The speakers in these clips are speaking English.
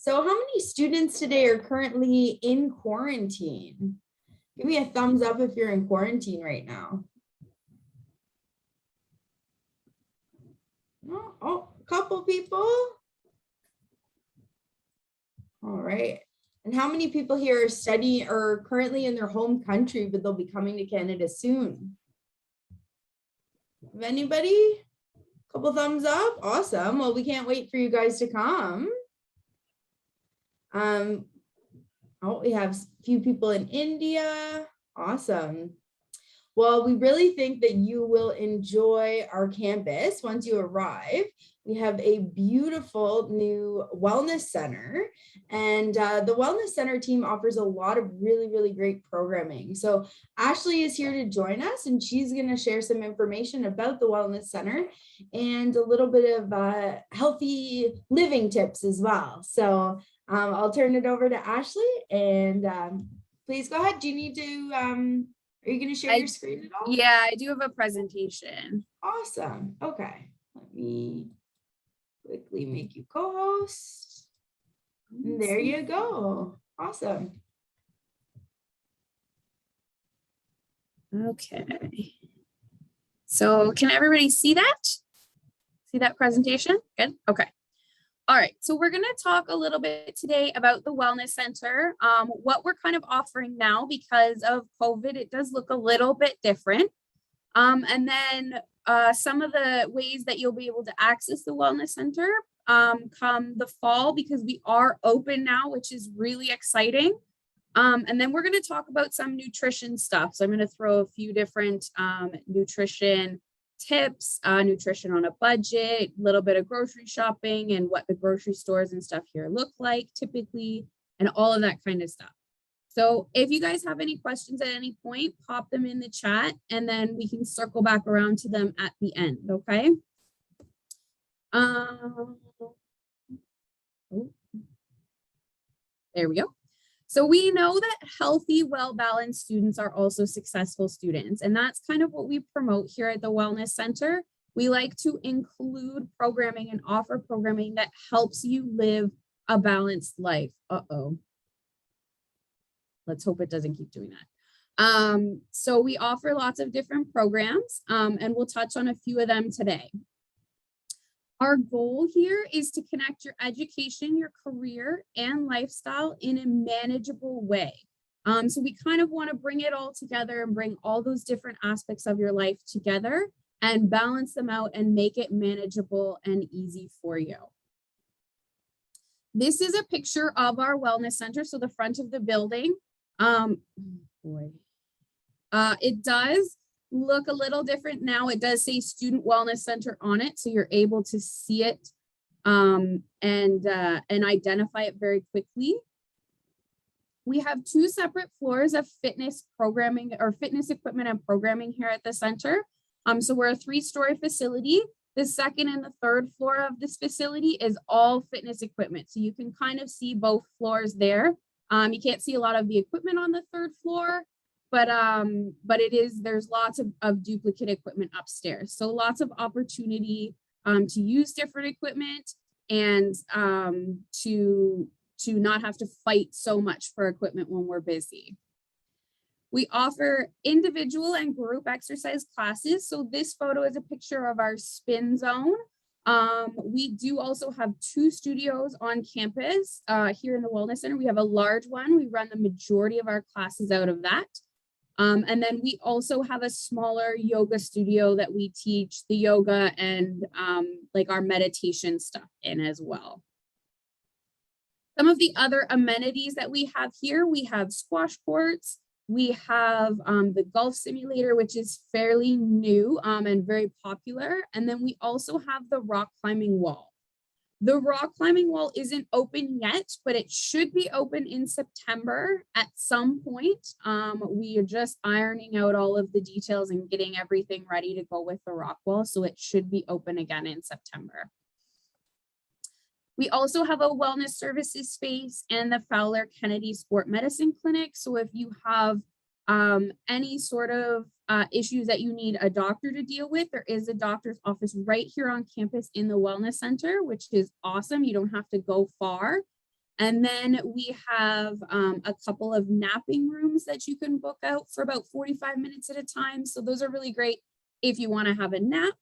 So how many students today are currently in quarantine? Give me a thumbs up if you're in quarantine right now. Oh, a couple people. All right. And how many people here are studying or currently in their home country, but they'll be coming to Canada soon? Have anybody? Couple thumbs up. Awesome. Well, we can't wait for you guys to come. We have a few people in India. Awesome. Well, we really think that you will enjoy our campus once you arrive. We have a beautiful new wellness center, and the wellness center team offers a lot of really, really great programming. So Ashley is here to join us, and she's going to share some information about the wellness center and a little bit of healthy living tips as well. So I'll turn it over to Ashley, and please go ahead. Do you need to, are you going to share your screen at all? Yeah, I do have a presentation. Awesome. Okay. Let me quickly make you co-host. There you go. Awesome. Okay. So can everybody see that? See that presentation? Good. Okay. All right, so we're going to talk a little bit today about the Wellness Center, what we're kind of offering now because of COVID. It does look a little bit different. And then some of the ways that you'll be able to access the Wellness Center come the fall, because we are open now, which is really exciting. And then we're going to talk about some nutrition stuff. So I'm going to throw a few different nutrition tips, nutrition on a budget, a little bit of grocery shopping and what the grocery stores and stuff here look like typically, and all of that kind of stuff. So if you guys have any questions at any point, pop them in the chat and then we can circle back around to them at the end, okay? There we go. So we know that healthy, well-balanced students are also successful students, and that's kind of what we promote here at the Wellness Center. We like to include programming and offer programming that helps you live a balanced life. Let's hope it doesn't keep doing that. So we offer lots of different programs, and we'll touch on a few of them today. Our goal here is to connect your education, your career, and lifestyle in a manageable way. So we kind of want to bring it all together and bring all those different aspects of your life together and balance them out and make it manageable and easy for you. This is a picture of our wellness center, so the front of the building. It does look a little different now. It does say Student Wellness Center on it, so you're able to see it and identify it very quickly. We have two separate floors of fitness programming or fitness equipment and programming here at the center. So we're a 3-story facility. The second and the third floor of this facility is all fitness equipment. So you can kind of see both floors there. You can't see a lot of the equipment on the third floor, but there's lots of duplicate equipment upstairs. So lots of opportunity to use different equipment and to not have to fight so much for equipment when we're busy. We offer individual and group exercise classes. So this photo is a picture of our spin zone. We do also have 2 studios on campus here in the Wellness Center. We have a large one. We run the majority of our classes out of that. And then we also have a smaller yoga studio that we teach the yoga and like our meditation stuff in as well. Some of the other amenities that we have here, we have squash courts. We have the golf simulator, which is fairly new and very popular. And then we also have the rock climbing wall. The rock climbing wall isn't open yet, but it should be open in September at some point. We are just ironing out all of the details and getting everything ready to go with the rock wall. So it should be open again in September. We also have a wellness services space and the Fowler Kennedy Sport Medicine Clinic. So if you have any sort of issues that you need a doctor to deal with, there is a doctor's office right here on campus in the Wellness Center, which is awesome. You don't have to go far. And then we have a couple of napping rooms that you can book out for about 45 minutes at a time. So those are really great if you want to have a nap.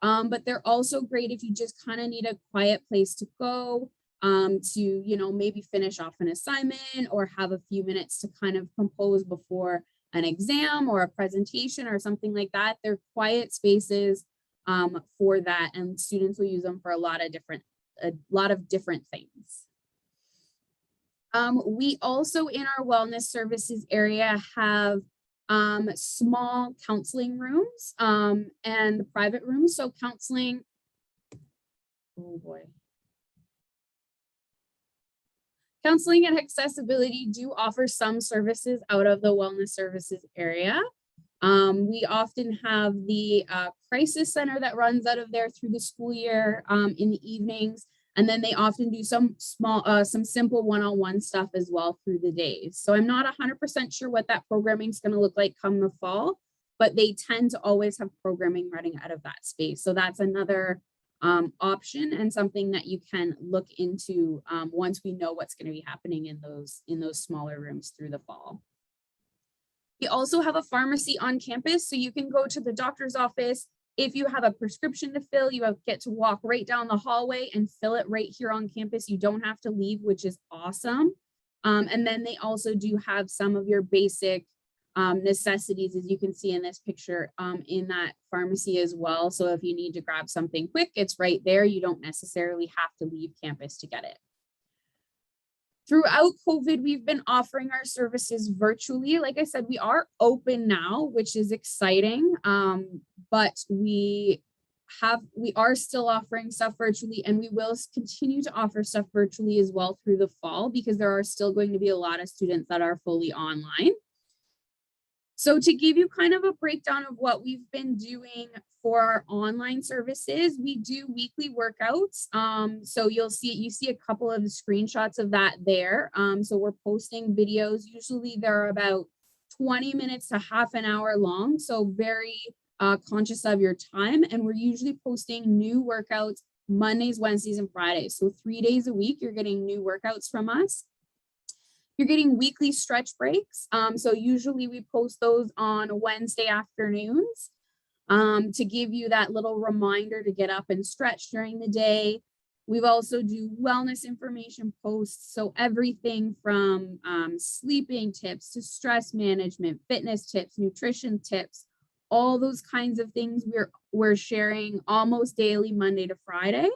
But they're also great if you just kind of need a quiet place to go, to, you know, maybe finish off an assignment or have a few minutes to kind of compose before an exam or a presentation or something like that. They're quiet spaces for that, and students will use them for a lot of different things. We also in our wellness services area have small counseling rooms and private rooms. So counseling, oh boy. Counseling and accessibility do offer some services out of the wellness services area. We often have the crisis center that runs out of there through the school year in the evenings. And then they often do some simple one-on-one stuff as well through the days. So I'm not 100% sure what that programming is going to look like come the fall, but they tend to always have programming running out of that space. So that's another option and something that you can look into once we know what's going to be happening in those smaller rooms through the fall. We also have a pharmacy on campus, so you can go to the doctor's office. If you have a prescription to fill, you get to walk right down the hallway and fill it right here on campus. You don't have to leave, which is awesome. And then they also do have some of your basic necessities, as you can see in this picture, in that pharmacy as well. So if you need to grab something quick, it's right there. You don't necessarily have to leave campus to get it. Throughout COVID, we've been offering our services virtually. Like I said, we are open now, which is exciting, but we are still offering stuff virtually, and we will continue to offer stuff virtually as well through the fall, because there are still going to be a lot of students that are fully online. So to give you kind of a breakdown of what we've been doing for our online services, we do weekly workouts. So you see a couple of screenshots of that there. So we're posting videos. Usually they're about 20 minutes to half an hour long. So very conscious of your time. And we're usually posting new workouts Mondays, Wednesdays, and Fridays. So 3 days a week, you're getting new workouts from us. You're getting weekly stretch breaks. So usually we post those on Wednesday afternoons to give you that little reminder to get up and stretch during the day. We've also do wellness information posts. So everything from sleeping tips to stress management, fitness tips, nutrition tips, all those kinds of things we're sharing almost daily, Monday to Friday.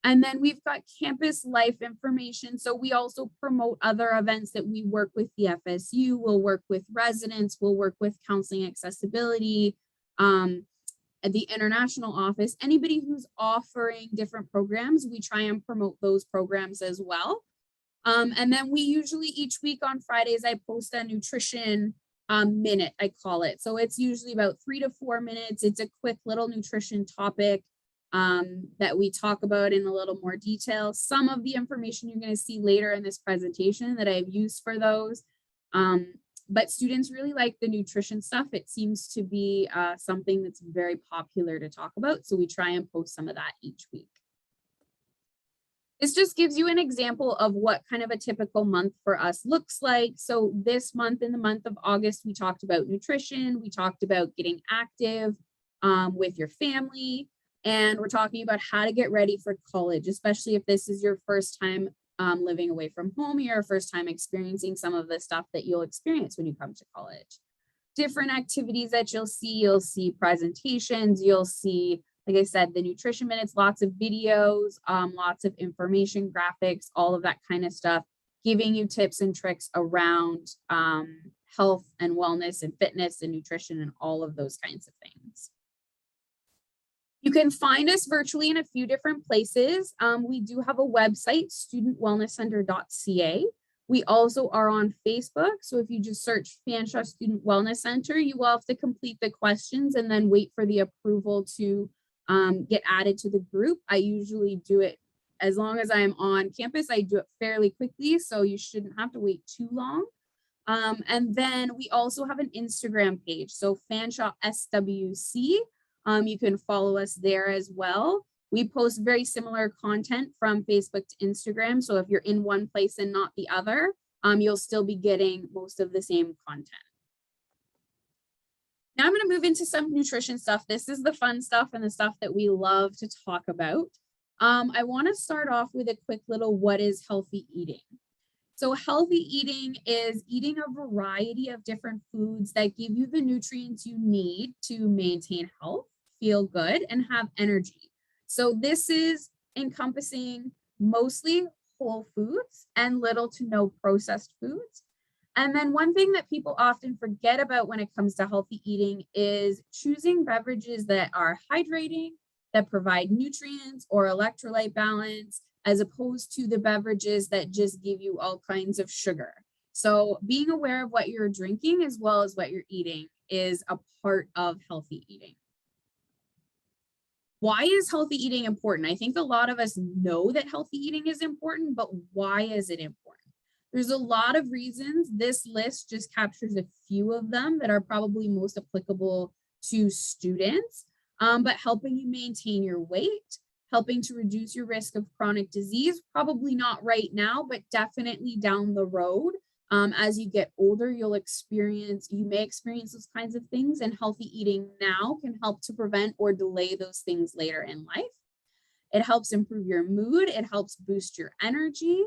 And then we've got campus life information. So we also promote other events that we work with the FSU, we'll work with residents, we'll work with counseling accessibility, at the international office. Anybody who's offering different programs, we try and promote those programs as well. And then we usually each week on Fridays, I post a nutrition minute, I call it. So it's usually about 3 to 4 minutes. It's a quick little nutrition topic that we talk about in a little more detail. Some of the information you're going to see later in this presentation that I've used for those. But students really like the nutrition stuff. It seems to be something that's very popular to talk about. So we try and post some of that each week. This just gives you an example of what kind of a typical month for us looks like. So this month, in the month of August, we talked about nutrition. We talked about getting active with your family. And we're talking about how to get ready for college, especially if this is your first time living away from home, your first time experiencing some of the stuff that you'll experience when you come to college. Different activities that you'll see presentations, you'll see, like I said, the nutrition minutes, lots of videos, lots of information, graphics, all of that kind of stuff, giving you tips and tricks around health and wellness and fitness and nutrition and all of those kinds of things. You can find us virtually in a few different places. We do have a website, studentwellnesscenter.ca. We also are on Facebook. So if you just search Fanshawe Student Wellness Center, you will have to complete the questions and then wait for the approval to get added to the group. I usually do it as long as I'm on campus. I do it fairly quickly, so you shouldn't have to wait too long. And then we also have an Instagram page. So Fanshawe SWC. You can follow us there as well. We post very similar content from Facebook to Instagram. So if you're in one place and not the other, you'll still be getting most of the same content. Now I'm going to move into some nutrition stuff. This is the fun stuff and the stuff that we love to talk about. I want to start off with a quick little what is healthy eating. So healthy eating is eating a variety of different foods that give you the nutrients you need to maintain health, feel good, and have energy. So this is encompassing mostly whole foods and little to no processed foods. And then one thing that people often forget about when it comes to healthy eating is choosing beverages that are hydrating, that provide nutrients or electrolyte balance, as opposed to the beverages that just give you all kinds of sugar. So being aware of what you're drinking as well as what you're eating is a part of healthy eating. Why is healthy eating important? I think a lot of us know that healthy eating is important, but why is it important? There's a lot of reasons. This list just captures a few of them that are probably most applicable to students, but helping you maintain your weight, helping to reduce your risk of chronic disease, probably not right now, but definitely down the road. As you get older, you may experience those kinds of things, and healthy eating now can help to prevent or delay those things later in life. It helps improve your mood, it helps boost your energy,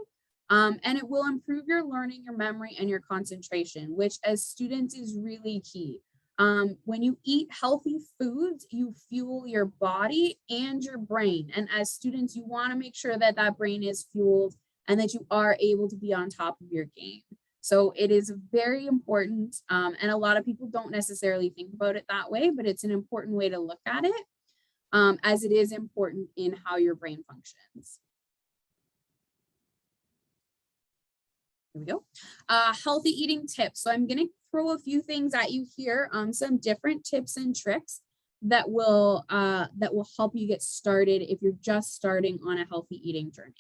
and it will improve your learning, your memory, and your concentration, which as students is really key. When you eat healthy foods, you fuel your body and your brain. And as students, you want to make sure that that brain is fueled and that you are able to be on top of your game. So it is very important. And a lot of people don't necessarily think about it that way, but it's an important way to look at it, as it is important in how your brain functions. Here we go. Healthy eating tips. So I'm going to throw a few things at you here, some different tips and tricks that will help you get started if you're just starting on a healthy eating journey.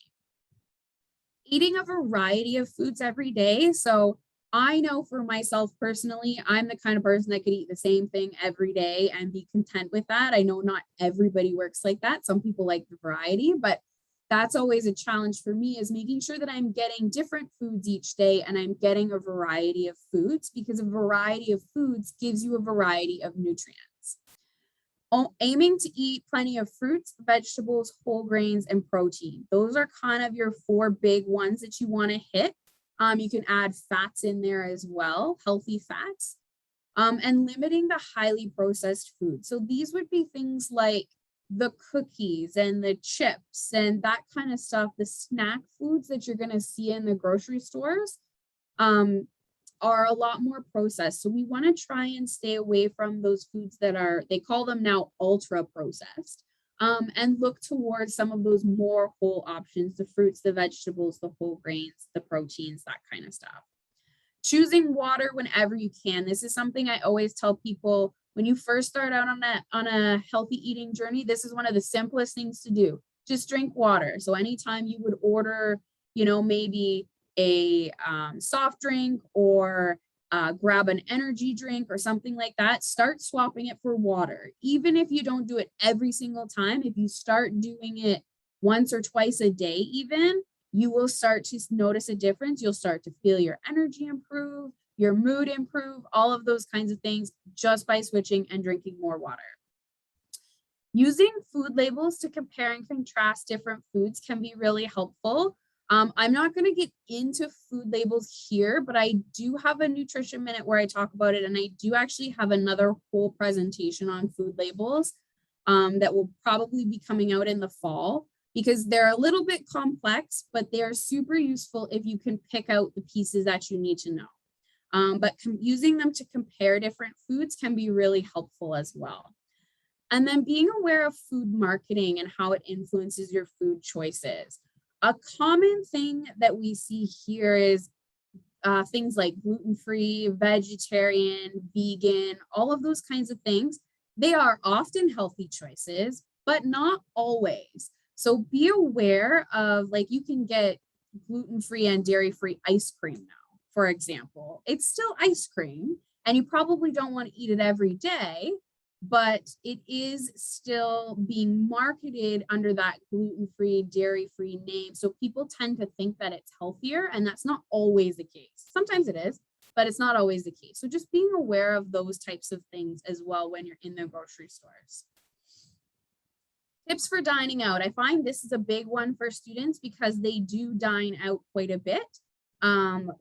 Eating a variety of foods every day. So I know for myself personally, I'm the kind of person that could eat the same thing every day and be content with that. I know not everybody works like that. Some people like the variety, but that's always a challenge for me, is making sure that I'm getting different foods each day and I'm getting a variety of foods, because a variety of foods gives you a variety of nutrients. Aiming to eat plenty of fruits, vegetables, whole grains, and protein. Those are kind of your 4 big ones that you want to hit. You can add fats in there as well, healthy fats, and limiting the highly processed foods. So these would be things like the cookies and the chips and that kind of stuff, the snack foods that you're going to see in the grocery stores are a lot more processed. So we want to try and stay away from those foods that are, they call them now ultra processed, and look towards some of those more whole options, the fruits, the vegetables, the whole grains, the proteins, that kind of stuff. Choosing water whenever you can. This is something I always tell people when you first start out on a healthy eating journey. This is one of the simplest things to do. Just drink water. So anytime you would order, maybe a soft drink or grab an energy drink or something like that, start swapping it for water. Even if you don't do it every single time, if you start doing it once or twice a day even, you will start to notice a difference. You'll start to feel your energy improve, your mood improve, all of those kinds of things just by switching and drinking more water. Using food labels to compare and contrast different foods can be really helpful. I'm not going to get into food labels here, but I do have a nutrition minute where I talk about it, and I do actually have another whole presentation on food labels that will probably be coming out in the fall, because they're a little bit complex, but they are super useful if you can pick out the pieces that you need to know. But using them to compare different foods can be really helpful as well. And then being aware of food marketing and how it influences your food choices. A common thing that we see here is things like gluten-free, vegetarian, vegan, all of those kinds of things. They are often healthy choices, but not always. So be aware of, like, you can get gluten-free and dairy-free ice cream now, for example. It's still ice cream, and you probably don't want to eat it every day, but it is still being marketed under that gluten-free, dairy-free name. So people tend to think that it's healthier, and that's not always the case. Sometimes it is, but it's not always the case. So just being aware of those types of things as well when you're in the grocery stores. Tips for dining out. I find this is a big one for students because they do dine out quite a bit.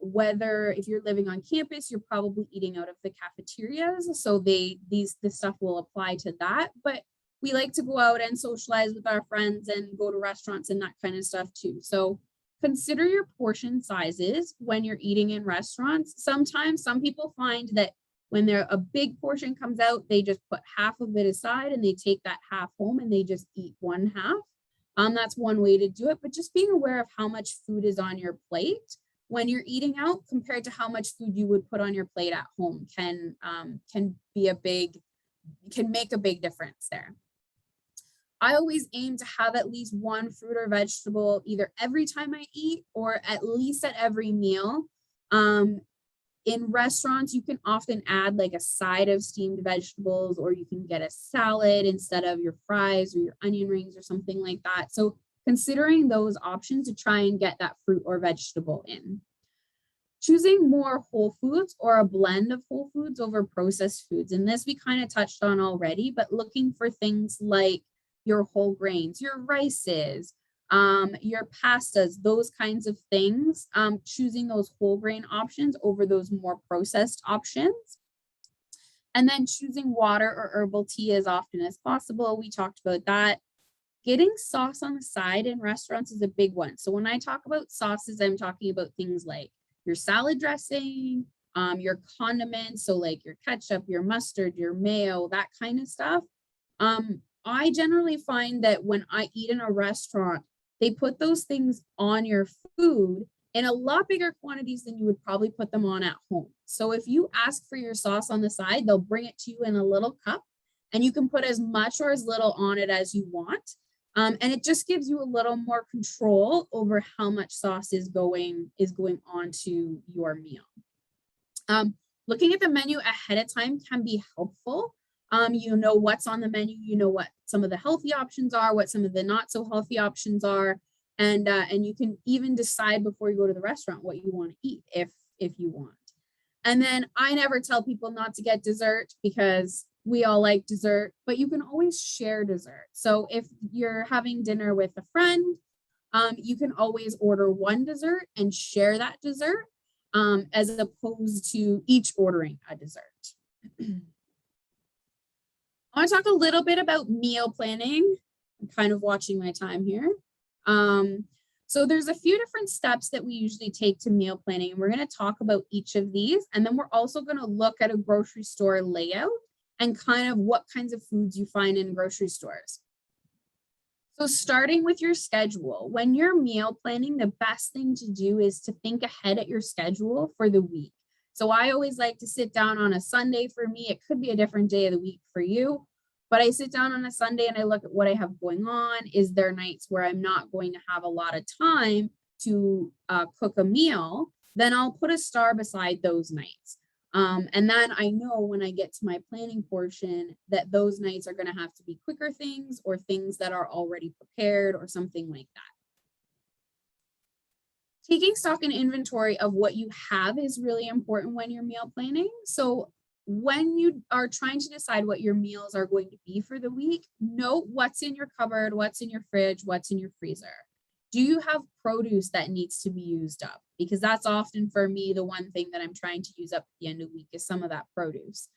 Whether if you're living on campus, you're probably eating out of the cafeterias. So this stuff will apply to that. But we like to go out and socialize with our friends and go to restaurants and that kind of stuff too. So consider your portion sizes when you're eating in restaurants. Sometimes some people find that when a big portion comes out, they just put half of it aside and they take that half home and they just eat one half. That's one way to do it, but just being aware of how much food is on your plate when you're eating out compared to how much food you would put on your plate at home can make a big difference there. I always aim to have at least one fruit or vegetable either every time I eat or at least at every meal. In restaurants, you can often add like a side of steamed vegetables, or you can get a salad instead of your fries or your onion rings or something like that. So considering those options to try and get that fruit or vegetable in. Choosing more whole foods or a blend of whole foods over processed foods. And this we kind of touched on already, but looking for things like your whole grains, your rices, your pastas, those kinds of things, choosing those whole grain options over those more processed options. And then choosing water or herbal tea as often as possible. We talked about that. Getting sauce on the side in restaurants is a big one. So when I talk about sauces, I'm talking about things like your salad dressing, your condiments, so like your ketchup, your mustard, your mayo, that kind of stuff. I generally find that when I eat in a restaurant, they put those things on your food in a lot bigger quantities than you would probably put them on at home. So if you ask for your sauce on the side, they'll bring it to you in a little cup and you can put as much or as little on it as you want. And it just gives you a little more control over how much sauce is going onto your meal. Looking at the menu ahead of time can be helpful. You know what's on the menu, you know what some of the healthy options are, what some of the not so healthy options are, and you can even decide before you go to the restaurant what you want to eat if you want. And then I never tell people not to get dessert because we all like dessert, but you can always share dessert. So if you're having dinner with a friend, you can always order one dessert and share that dessert, as opposed to each ordering a dessert. I want to talk a little bit about meal planning. I'm kind of watching my time here. So there's a few different steps that we usually take to meal planning, and we're going to talk about each of these. And then we're also going to look at a grocery store layout and kind of what kinds of foods you find in grocery stores. So starting with your schedule, when you're meal planning, the best thing to do is to think ahead at your schedule for the week. So I always like to sit down on a Sunday. For me, it could be a different day of the week for you, but I sit down on a Sunday and I look at what I have going on. Is there nights where I'm not going to have a lot of time to cook a meal? Then I'll put a star beside those nights. And then I know when I get to my planning portion that those nights are going to have to be quicker things or things that are already prepared or something like that. Taking stock and inventory of what you have is really important when you're meal planning. So when you are trying to decide what your meals are going to be for the week, note what's in your cupboard, what's in your fridge, what's in your freezer. Do you have produce that needs to be used up? Because that's often for me, the one thing that I'm trying to use up at the end of the week is some of that produce.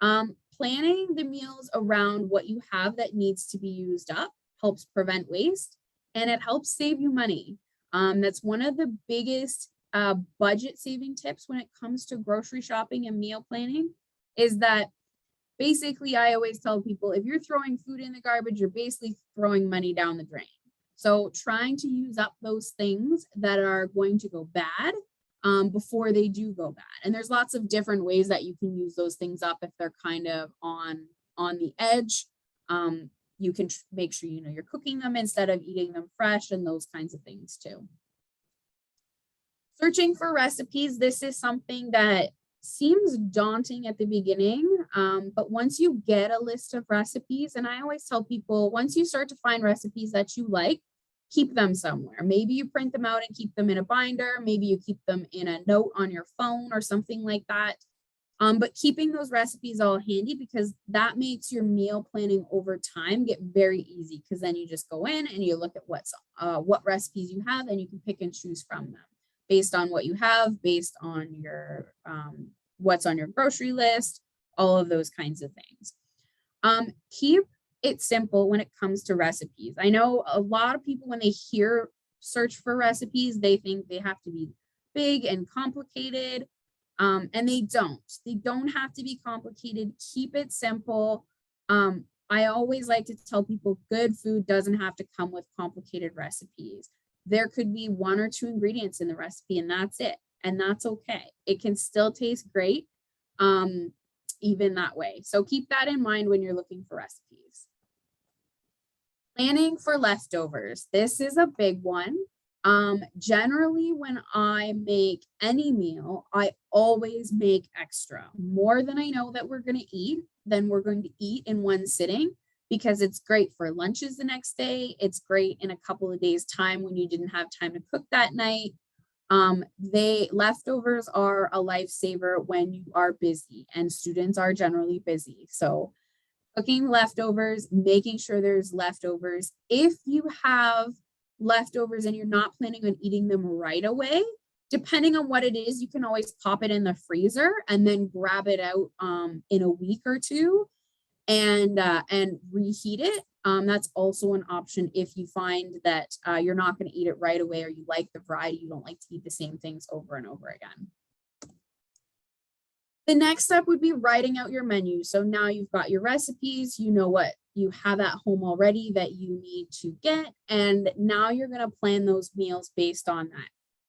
Planning the meals around what you have that needs to be used up helps prevent waste and it helps save you money. That's one of the biggest budget saving tips when it comes to grocery shopping and meal planning is that basically I always tell people if you're throwing food in the garbage, you're basically throwing money down the drain. So trying to use up those things that are going to go bad before they do go bad. And there's lots of different ways that you can use those things up if they're kind of on the edge. You can make sure you know you're cooking them instead of eating them fresh and those kinds of things too. Searching for recipes. This is something that seems daunting at the beginning, but once you get a list of recipes, and I always tell people, once you start to find recipes that you like, keep them somewhere. Maybe you print them out and keep them in a binder. Maybe you keep them in a note on your phone or something like that. But keeping those recipes all handy, because that makes your meal planning over time get very easy, because then you just go in and you look at what recipes you have, and you can pick and choose from them based on what you have, based on your what's on your grocery list, all of those kinds of things. Keep it simple when it comes to recipes. I know a lot of people, when they hear search for recipes, they think they have to be big and complicated. And they don't have to be complicated. Keep it simple. I always like to tell people good food doesn't have to come with complicated recipes. There could be 1 or 2 ingredients in the recipe, and that's it. And that's okay. It can still taste great, even that way. So keep that in mind when you're looking for recipes. Planning for leftovers. This is a big one. Generally, when I make any meal, I always make extra, more than I know that we're going to eat, than we're going to eat in one sitting, because it's great for lunches the next day. It's great in a couple of days' time when you didn't have time to cook that night. Leftovers are a lifesaver when you are busy, and students are generally busy. So cooking leftovers, making sure there's leftovers. If you have leftovers and you're not planning on eating them right away, depending on what it is, you can always pop it in the freezer and then grab it out in a week or two and reheat it. That's also an option if you find that you're not going to eat it right away, or you like the variety, you don't like to eat the same things over and over again. The next step would be writing out your menu. So now you've got your recipes, you know what you have at home already that you need to get, and now you're going to plan those meals based on that.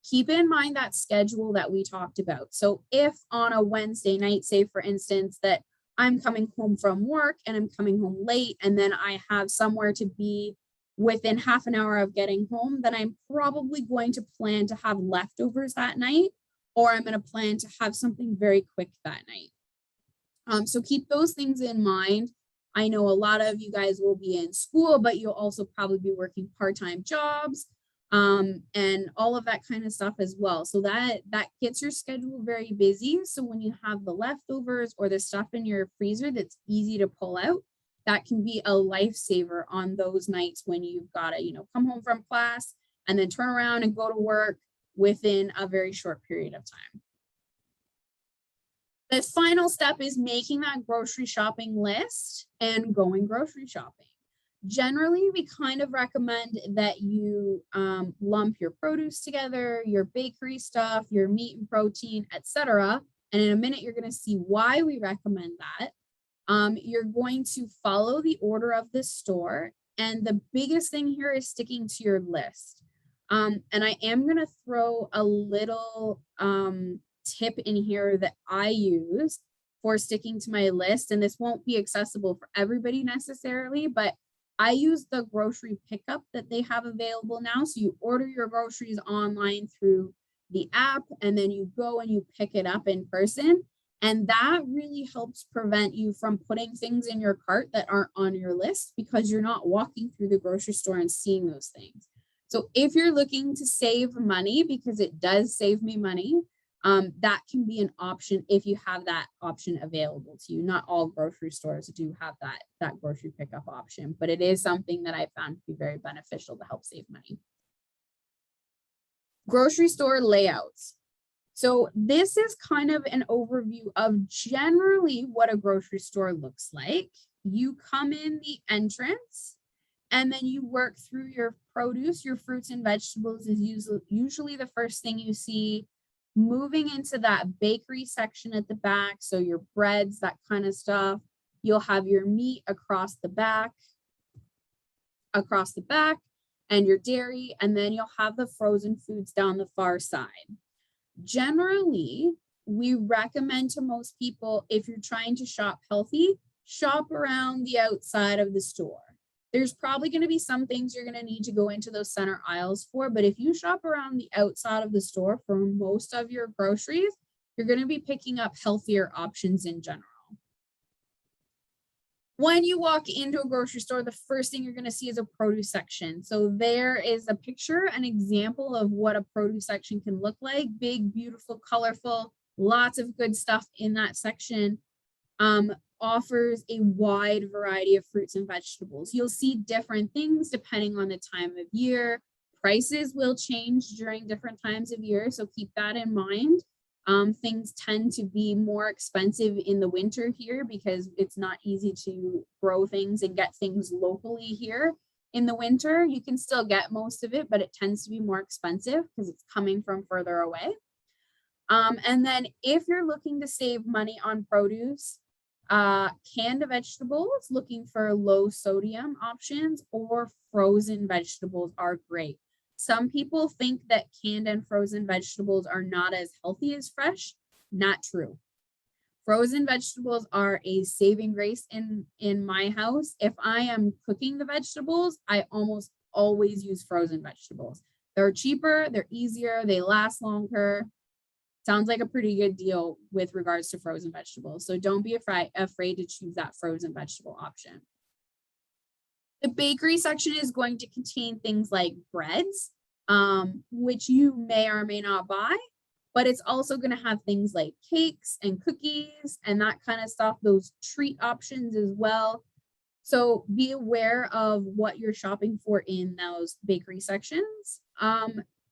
Keep in mind that schedule that we talked about. So if on a Wednesday night, say for instance, that I'm coming home from work and I'm coming home late, and then I have somewhere to be within half an hour of getting home, then I'm probably going to plan to have leftovers that night, or I'm going to plan to have something very quick that night. So keep those things in mind. I know a lot of you guys will be in school, but you'll also probably be working part-time jobs and all of that kind of stuff as well. So that gets your schedule very busy. So when you have the leftovers or the stuff in your freezer that's easy to pull out, that can be a lifesaver on those nights when you've got to, come home from class and then turn around and go to work within a very short period of time. The final step is making that grocery shopping list and going grocery shopping. Generally, we kind of recommend that you lump your produce together, your bakery stuff, your meat and protein, etc. And in a minute, you're going to see why we recommend that. You're going to follow the order of the store. And the biggest thing here is sticking to your list. And I am going to throw a little tip in here that I use for sticking to my list. And this won't be accessible for everybody necessarily, but I use the grocery pickup that they have available now. So you order your groceries online through the app, and then you go and you pick it up in person. And that really helps prevent you from putting things in your cart that aren't on your list, because you're not walking through the grocery store and seeing those things. So if you're looking to save money, because it does save me money, that can be an option if you have that option available to you. Not all grocery stores do have that grocery pickup option, but it is something that I found to be very beneficial to help save money. Grocery store layouts. So this is kind of an overview of generally what a grocery store looks like. You come in the entrance, and then you work through your produce. Your fruits and vegetables is usually the first thing you see. Moving into that bakery section at the back, so your breads, that kind of stuff. You'll have your meat across the back, and your dairy, and then you'll have the frozen foods down the far side. Generally, we recommend to most people, if you're trying to shop healthy, shop around the outside of the store. There's probably going to be some things you're going to need to go into those center aisles for, but if you shop around the outside of the store for most of your groceries, you're going to be picking up healthier options in general. When you walk into a grocery store, the first thing you're going to see is a produce section. So there is a picture, an example of what a produce section can look like. Big, beautiful, colorful, lots of good stuff in that section. Offers a wide variety of fruits and vegetables. You'll see different things depending on the time of year. Prices will change during different times of year, so keep that in mind. Things tend to be more expensive in the winter here because it's not easy to grow things and get things locally here. In the winter, you can still get most of it, but it tends to be more expensive because it's coming from further away. And then if you're looking to save money on produce, canned vegetables, looking for low sodium options, or frozen vegetables are great. Some people think that canned and frozen vegetables are not as healthy as fresh. Not true. Frozen vegetables are a saving grace in my house. If I am cooking the vegetables, I almost always use frozen vegetables. They're cheaper, they're easier, they last longer. Sounds like a pretty good deal with regards to frozen vegetables. So don't be afraid to choose that frozen vegetable option. The bakery section is going to contain things like breads, which you may or may not buy, but it's also going to have things like cakes and cookies and that kind of stuff, those treat options as well. So be aware of what you're shopping for in those bakery sections.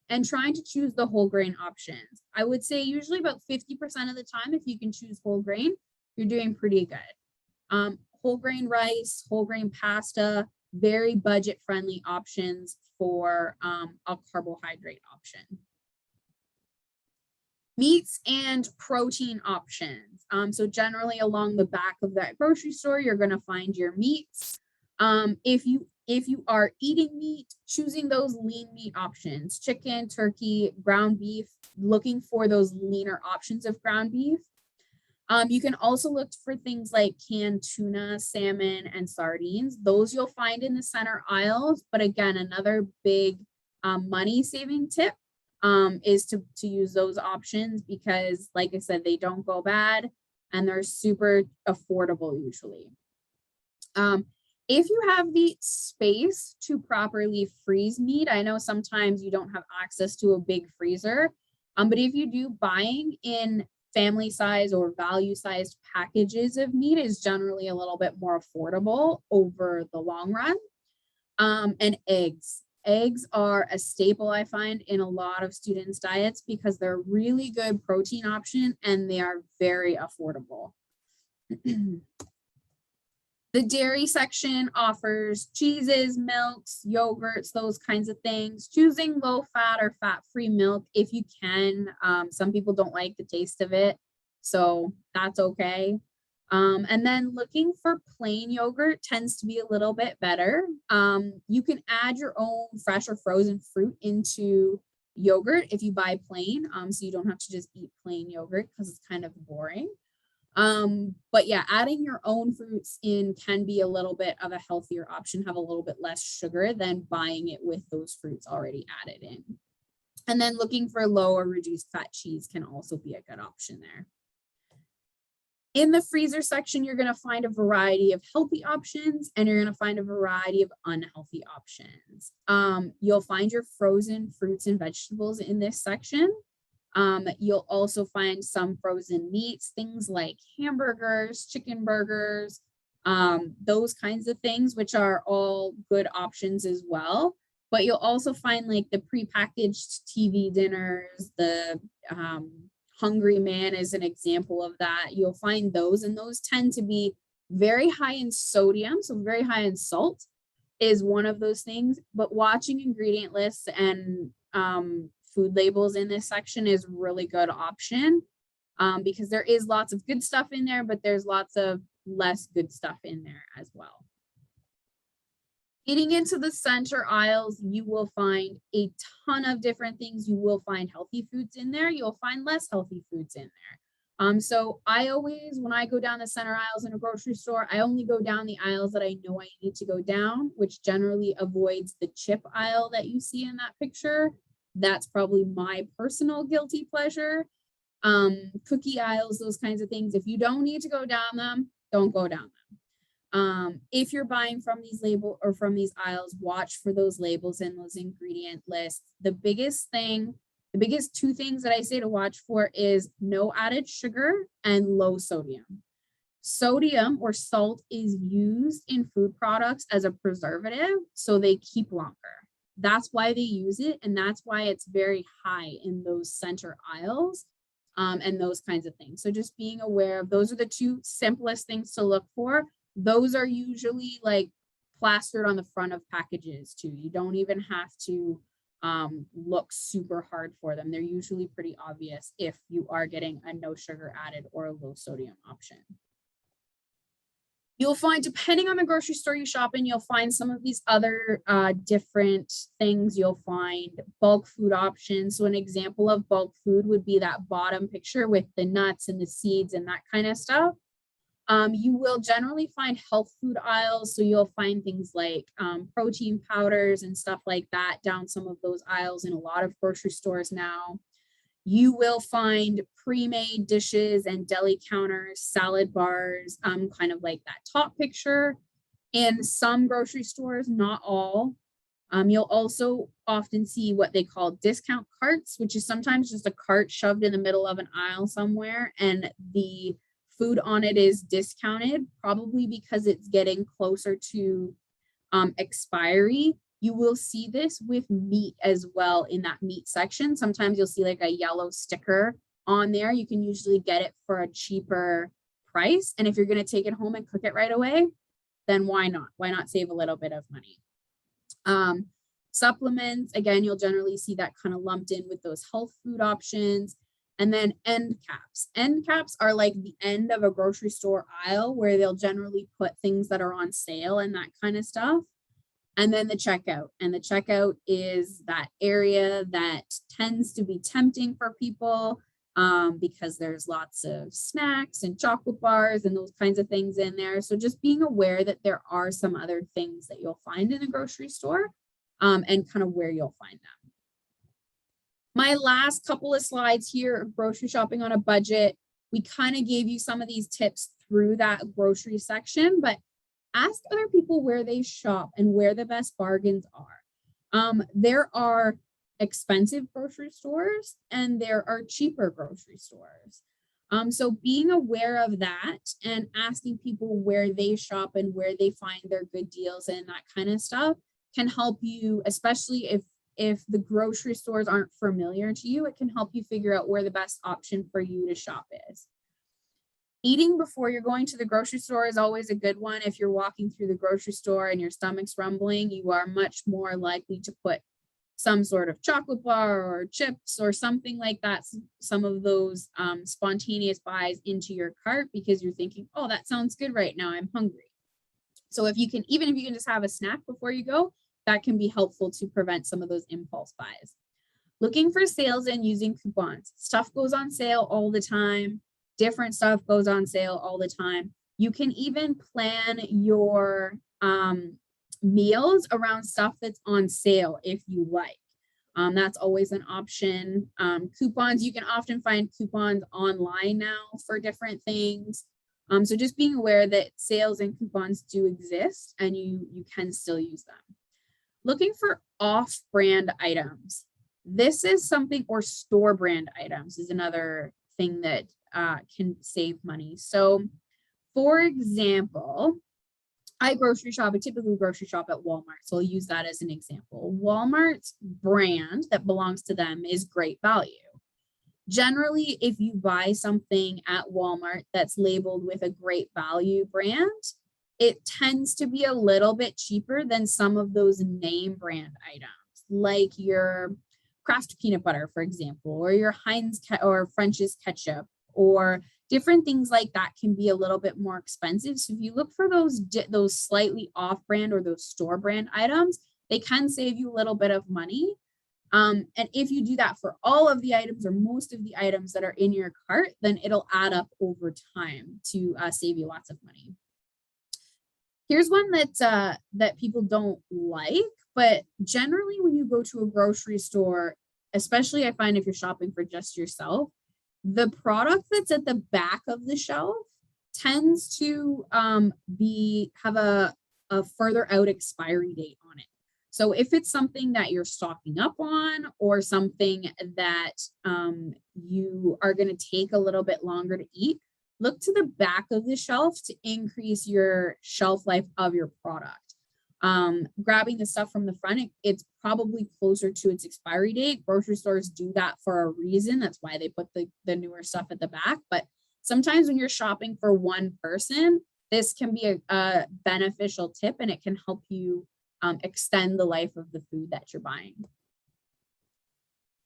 And trying to choose the whole grain options. I would say usually about 50% of the time, if you can choose whole grain, you're doing pretty good. Whole grain rice, whole grain pasta, very budget friendly options for a carbohydrate option. Meats and protein options. So generally along the back of that grocery store, you're gonna find your meats. If you are eating meat, choosing those lean meat options, chicken, turkey, ground beef, looking for those leaner options of ground beef. You can also look for things like canned tuna, salmon, and sardines. Those you'll find in the center aisles. But again, another big money saving tip is to use those options because, like I said, they don't go bad and they're super affordable usually. If you have the space to properly freeze meat, I know sometimes you don't have access to a big freezer, but if you do, buying in family size or value sized packages of meat is generally a little bit more affordable over the long run. And eggs. Eggs are a staple I find in a lot of students' diets because they're a really good protein option and they are very affordable. The dairy section offers cheeses, milks, yogurts, those kinds of things. Choosing low fat or fat-free milk if you can. Some people don't like the taste of it, so that's okay. And then looking for plain yogurt tends to be a little bit better. You can add your own fresh or frozen fruit into yogurt if you buy plain, so you don't have to just eat plain yogurt because it's kind of boring. But yeah, adding your own fruits in can be a little bit of a healthier option, have a little bit less sugar than buying it with those fruits already added in. And then looking for low or reduced fat cheese can also be a good option there. In the freezer section, you're going to find a variety of healthy options and you're going to find a variety of unhealthy options. You'll find your frozen fruits and vegetables in this section. You'll also find some frozen meats, things like hamburgers, chicken burgers, those kinds of things, which are all good options as well. But you'll also find like the prepackaged TV dinners, the Hungry Man is an example of that. You'll find those, and those tend to be very high in sodium, so very high in salt is one of those things. But watching ingredient lists and food labels in this section is a really good option because there is lots of good stuff in there, but there's lots of less good stuff in there as well. Getting into the center aisles, you will find a ton of different things. You will find healthy foods in there. You'll find less healthy foods in there. So I always, when I go down the center aisles in a grocery store, I only go down the aisles that I know I need to go down, which generally avoids the chip aisle that you see in that picture. That's probably my personal guilty pleasure. cookie aisles, those kinds of things. If you don't need to go down them, don't go down them. If you're buying from these label or from these aisles, watch for those labels and those ingredient lists. The biggest two things that I say to watch for is no added sugar and low sodium. Sodium or salt is used in food products as a preservative, so they keep longer. That's why they use it, and that's why it's very high in those center aisles, and those kinds of things. So just being aware of those are the two simplest things to look for. Those are usually like plastered on the front of packages too. You don't even have to look super hard for them. They're usually pretty obvious if you are getting a no sugar added or a low sodium option. You'll find, depending on the grocery store you shop in, you'll find some of these other different things. You'll find bulk food options. So an example of bulk food would be that bottom picture with the nuts and the seeds and that kind of stuff. You will generally find health food aisles. So you'll find things like protein powders and stuff like that down some of those aisles in a lot of grocery stores now. You will find pre-made dishes and deli counters, salad bars, kind of like that top picture in some grocery stores, not all. You'll also often see what they call discount carts, which is sometimes just a cart shoved in the middle of an aisle somewhere, and the food on it is discounted, probably because it's getting closer to expiry. You will see this with meat as well in that meat section. Sometimes you'll see like a yellow sticker on there. You can usually get it for a cheaper price. And if you're going to take it home and cook it right away, then why not? Why not save a little bit of money? Supplements, again, you'll generally see that kind of lumped in with those health food options. And then end caps. End caps are like the end of a grocery store aisle where they'll generally put things that are on sale and that kind of stuff. And then the checkout. And the checkout is that area that tends to be tempting for people because there's lots of snacks and chocolate bars and those kinds of things in there. So just being aware that there are some other things that you'll find in a grocery store and kind of where you'll find them. My last couple of slides here, grocery shopping on a budget. We kind of gave you some of these tips through that grocery section, but ask other people where they shop and where the best bargains are. There are expensive grocery stores and there are cheaper grocery stores. So being aware of that and asking people where they shop and where they find their good deals and that kind of stuff can help you, especially if the grocery stores aren't familiar to you. It can help you figure out where the best option for you to shop is. Eating before you're going to the grocery store is always a good one. If you're walking through the grocery store and your stomach's rumbling, you are much more likely to put some sort of chocolate bar or chips or something like that, some of those spontaneous buys into your cart because you're thinking, oh, that sounds good right now, I'm hungry. So if you can, even if you can just have a snack before you go, that can be helpful to prevent some of those impulse buys. Looking for sales and using coupons. Stuff goes on sale all the time. Different stuff goes on sale all the time. You can even plan your meals around stuff that's on sale if you like. That's always an option. Coupons, you can often find coupons online now for different things. So just being aware that sales and coupons do exist and you can still use them. Looking for off-brand items. This is something, or store brand items is another thing that can save money. So for example, I typically grocery shop at Walmart. So I'll use that as an example. Walmart's brand that belongs to them is Great Value. Generally, if you buy something at Walmart that's labeled with a Great Value brand, it tends to be a little bit cheaper than some of those name brand items, like your Kraft peanut butter, for example, or your Heinz or French's ketchup, or different things like that can be a little bit more expensive. So if you look for those slightly off-brand or those store brand items, they can save you a little bit of money. And if you do that for all of the items or most of the items that are in your cart, then it'll add up over time to save you lots of money. Here's one that people don't like, but generally when you go to a grocery store, especially I find if you're shopping for just yourself, The product that's at the back of the shelf tends to have a further out expiry date on it. So if it's something that you're stocking up on or something that you are going to take a little bit longer to eat, look to the back of the shelf to increase your shelf life of your product. Grabbing the stuff from the front, it's probably closer to its expiry date. Grocery stores do that for a reason. That's why they put the newer stuff at the back. But sometimes when you're shopping for one person, this can be a beneficial tip, and it can help you extend the life of the food that you're buying.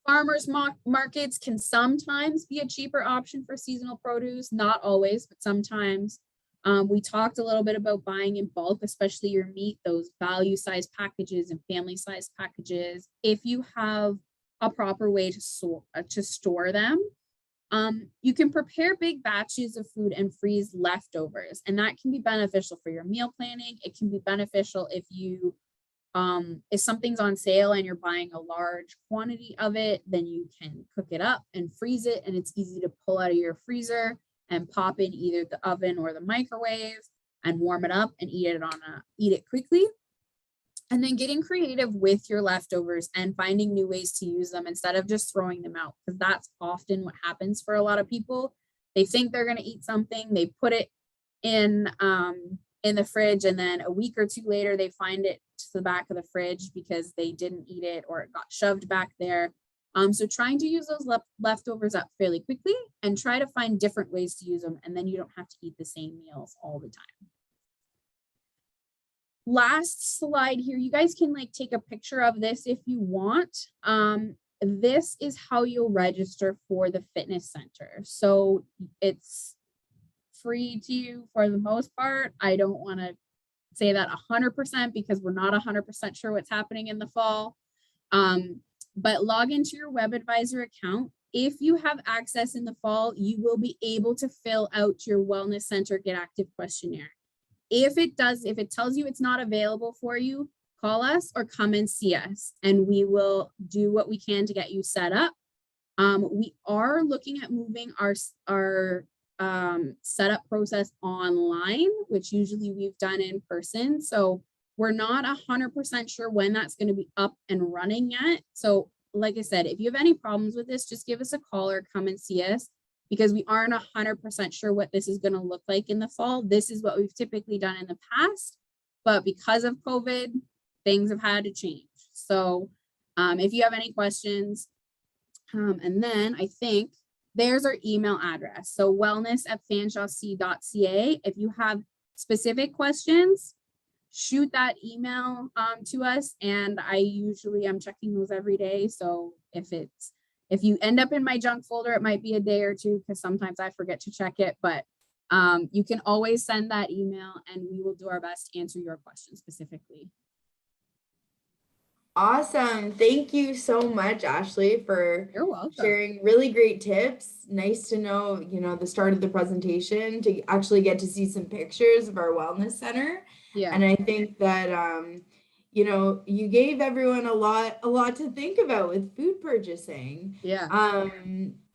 Farmers markets can sometimes be a cheaper option for seasonal produce, not always, but sometimes. We talked a little bit about buying in bulk, especially your meat, those value size packages and family size packages. If you have a proper way to store them, you can prepare big batches of food and freeze leftovers, and that can be beneficial for your meal planning. It can be beneficial if you if something's on sale and you're buying a large quantity of it, then you can cook it up and freeze it, and it's easy to pull out of your freezer and pop in either the oven or the microwave and warm it up and eat it quickly. And then getting creative with your leftovers and finding new ways to use them instead of just throwing them out, because that's often what happens for a lot of people. They think they're going to eat something, they put it in the fridge, and then a week or two later they find it to the back of the fridge because they didn't eat it or it got shoved back there. So trying to use those leftovers up fairly quickly and try to find different ways to use them, and then you don't have to eat the same meals all the time. Last slide here, you guys can take a picture of this if you want. This is how you'll register for the fitness center. So it's free to you for the most part. I don't want to say that 100% because we're not 100% sure what's happening in the fall. But log into your WebAdvisor account. If you have access in the fall, you will be able to fill out your Wellness Center Get Active questionnaire. If it tells you it's not available for you, call us or come and see us, and we will do what we can to get you set up. We are looking at moving our setup process online, which usually we've done in person. So we're not 100% sure when that's going to be up and running yet. So like I said, if you have any problems with this, just give us a call or come and see us, because we aren't 100% sure what this is going to look like in the fall. This is what we've typically done in the past, but because of COVID, things have had to change. So if you have any questions, and then I think there's our email address. So wellness@fanshawec.ca. If you have specific questions, shoot that email to us, and I'm checking those every day. So if you end up in my junk folder, it might be a day or two because sometimes I forget to check it, but you can always send that email and we will do our best to answer your questions specifically. Awesome. Thank you so much, Ashley, for You're welcome. Sharing really great tips. Nice to know, the start of the presentation to actually get to see some pictures of our wellness center. Yeah. And I think that, you gave everyone a lot to think about with food purchasing. Yeah.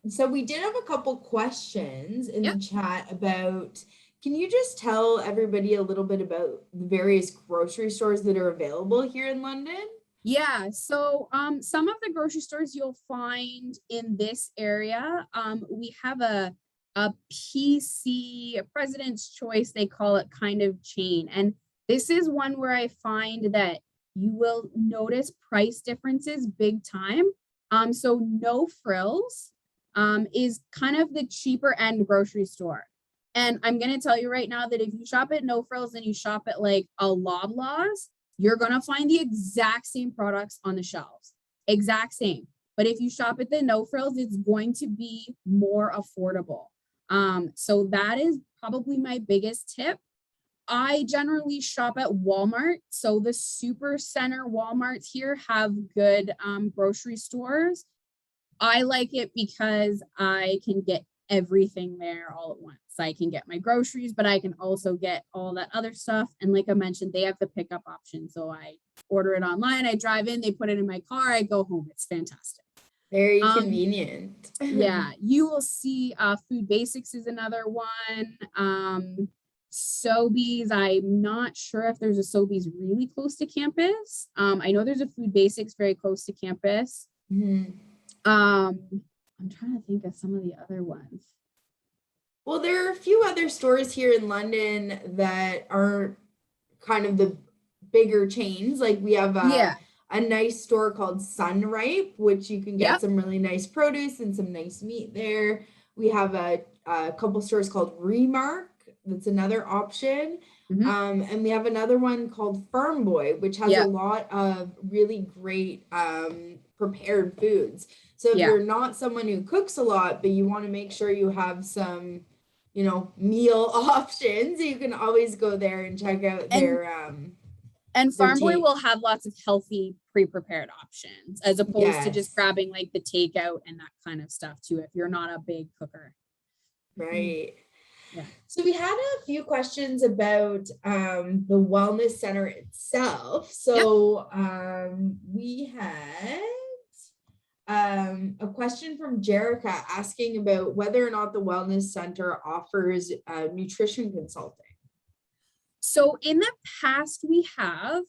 So we did have a couple questions in the chat about, can you just tell everybody a little bit about the various grocery stores that are available here in London? Yeah, so some of the grocery stores you'll find in this area, we have a PC, a President's Choice, they call it, kind of chain. And this is one where I find that you will notice price differences big time. So No Frills is kind of the cheaper end grocery store. And I'm going to tell you right now that if you shop at No Frills and you shop at a Loblaws, you're going to find the exact same products on the shelves, exact same. But if you shop at the No Frills, it's going to be more affordable. So that is probably my biggest tip. I generally shop at Walmart. So the super center Walmarts here have good grocery stores. I like it because I can get everything there all at once. I can get my groceries, but I can also get all that other stuff. And like I mentioned, they have the pickup option. So I order it online, I drive in, they put it in my car, I go home. It's fantastic. Very Um, convenient. yeah, you will see Food Basics is another one. Sobeys, I'm not sure if there's a Sobeys really close to campus. I know there's a Food Basics very close to campus. Mhm. I'm trying to think of some of the other ones. Well, there are a few other stores here in London that are kind of the bigger chains. Like we have Yeah. a nice store called Sunripe, which you can get Yep. some really nice produce and some nice meat there. We have a couple stores called Remark. That's another option. Mhm. And we have another one called Farm Boy, which has a Yep. lot of really great prepared foods. So if Yeah. you're not someone who cooks a lot, but you want to make sure you have some, meal options, you can always go there and check out And their Farm Boy take. will have lots of healthy pre-prepared options as opposed to just Yes, grabbing like the takeout and that kind of stuff too, if you're not a big cooker. right. Yeah. So we had a few questions about the wellness center itself. Yep. So we had a question from Jerica asking about whether or not the wellness center offers nutrition consulting. So in the past we have,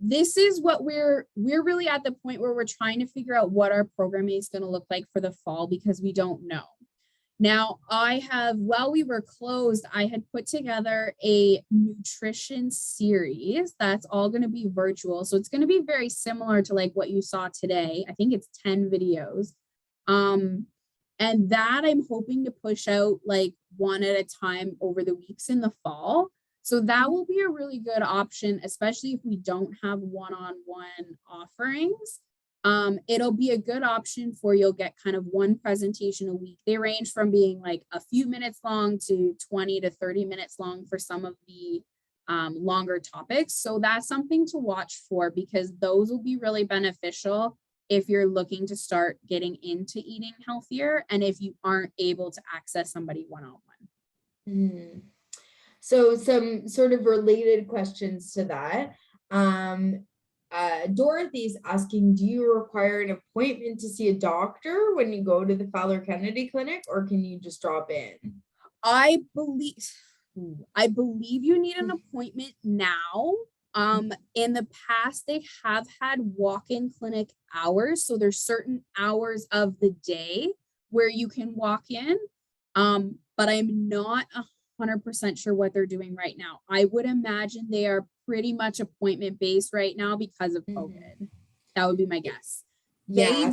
this is what we're really at the point where we're trying to figure out what our programming is going to look like for the fall because we don't know. Now, while we were closed, I had put together a nutrition series that's all going to be virtual. So it's going to be very similar to like what you saw today. I think it's 10 videos. And that I'm hoping to push out like one at a time over the weeks in the fall. So that will be a really good option, especially if we don't have one-on-one offerings. It'll be a good option for you'll get kind of one presentation a week. They range from being like a few minutes long to 20 to 30 minutes long for some of the longer topics. So that's something to watch for because those will be really beneficial if you're looking to start getting into eating healthier and if you aren't able to access somebody one-on-one. So some sort of related questions to that. Dorothy's asking, do you require an appointment to see a doctor when you go to the Fowler Kennedy Clinic, or can you just drop in? I believe you need an appointment now. In the past, they have had walk-in clinic hours. So there's certain hours of the day where you can walk in. But I'm not 100% sure what they're doing right now. I would imagine they are pretty much appointment based right now because of COVID. That would be my guess. Yeah.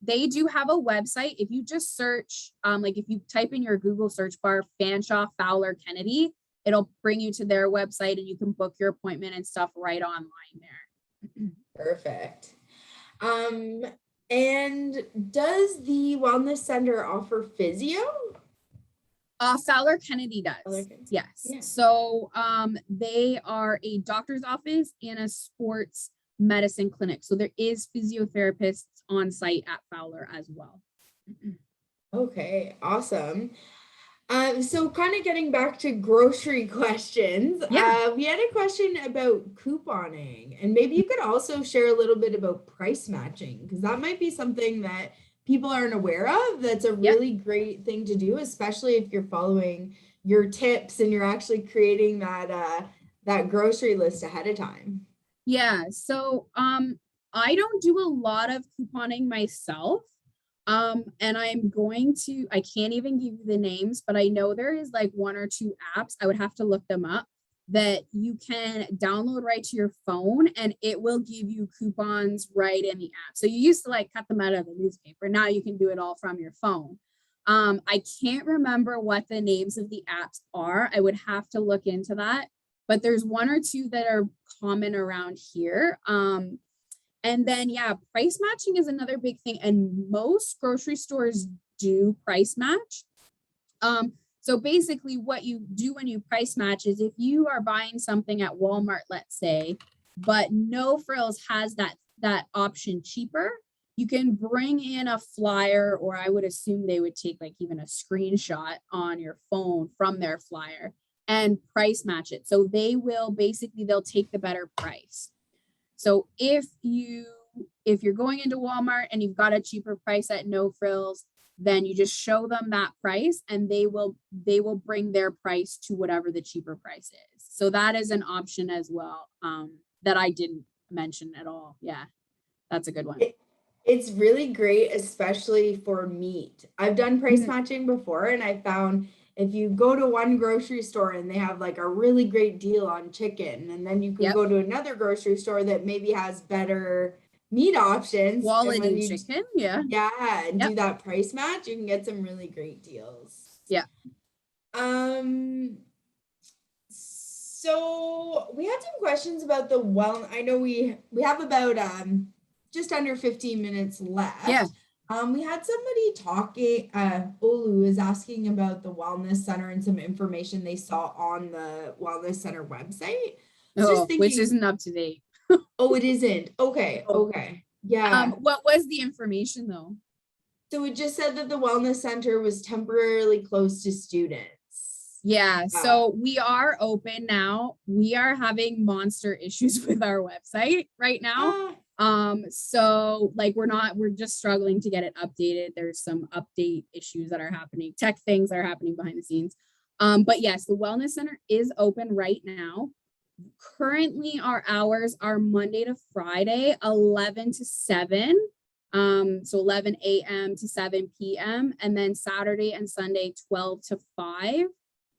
They do have a website. If you just search, like if you type in your Google search bar, Fanshawe Fowler Kennedy, it'll bring you to their website and you can book your appointment and stuff right online there. Perfect. And does the Wellness Center offer physio? Fowler Kennedy does. Yes. Yeah. So they are a doctor's office and a sports medicine clinic. So there is physiotherapists on site at Fowler as well. Okay, awesome. So kind of getting back to grocery questions, Yeah. we had a question about couponing, and maybe you could also share a little bit about price matching, because that might be something that people aren't aware of. That's a really great thing to do, especially if you're following your tips and you're actually creating that grocery list ahead of time. Yeah. So I don't do a lot of couponing myself. And I can't even give you the names, but I know there is like one or two apps. I would have to look them up that you can download right to your phone and it will give you coupons right in the app. So you used to like cut them out of the newspaper. Now you can do it all from your phone. I can't remember what the names of the apps are. I would have to look into that, but there's one or two that are common around here. And then, yeah, price matching is another big thing. And most grocery stores do price match. So basically what you do when you price match is if you are buying something at Walmart, let's say, but No Frills has that option cheaper, you can bring in a flyer, or I would assume they would take like even a screenshot on your phone from their flyer and price match it. So they'll take the better price. So if you if you're going into Walmart and you've got a cheaper price at No Frills, then you just show them that price and they will bring their price to whatever the cheaper price is. So that is an option as well, that I didn't mention at all. Yeah, that's a good one. It's really great, especially for meat. I've done price Mhm. matching before, and I found if you go to one grocery store and they have like a really great deal on chicken, and then you can Yep. go to another grocery store that maybe has better meat options. And when Quality you, chicken. Yeah. and Yep. do that price match, you can get some really great deals. Yeah. So we had some questions about the I know we have about just under 15 minutes left. Yeah. We had somebody talking, Olu is asking about the wellness center and some information they saw on the wellness center website. Oh, which isn't up to date. Oh, it isn't. Okay. Oh. Okay. Yeah. What was the information though? So it just said that the wellness center was temporarily closed to students. Yeah, so we are open now. We are having monster issues with our website right now. So like we're just struggling to get it updated. There's some update issues that are happening, tech things that are happening behind the scenes. But yes, the wellness center is open right now. Currently our hours are Monday to Friday, 11 to 7. So 11 a.m. to 7 p.m. and then Saturday and Sunday, 12 to 5.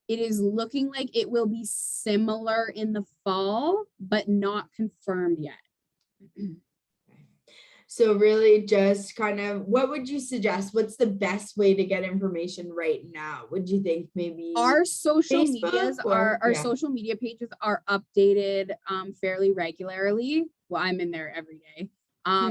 It is looking like it will be similar in the fall, but not confirmed yet. So really just kind of, what would you suggest? What's the best way to get information right now? Would you think maybe Our social Facebook medias our social media pages are updated fairly regularly. Well, I'm in there every day.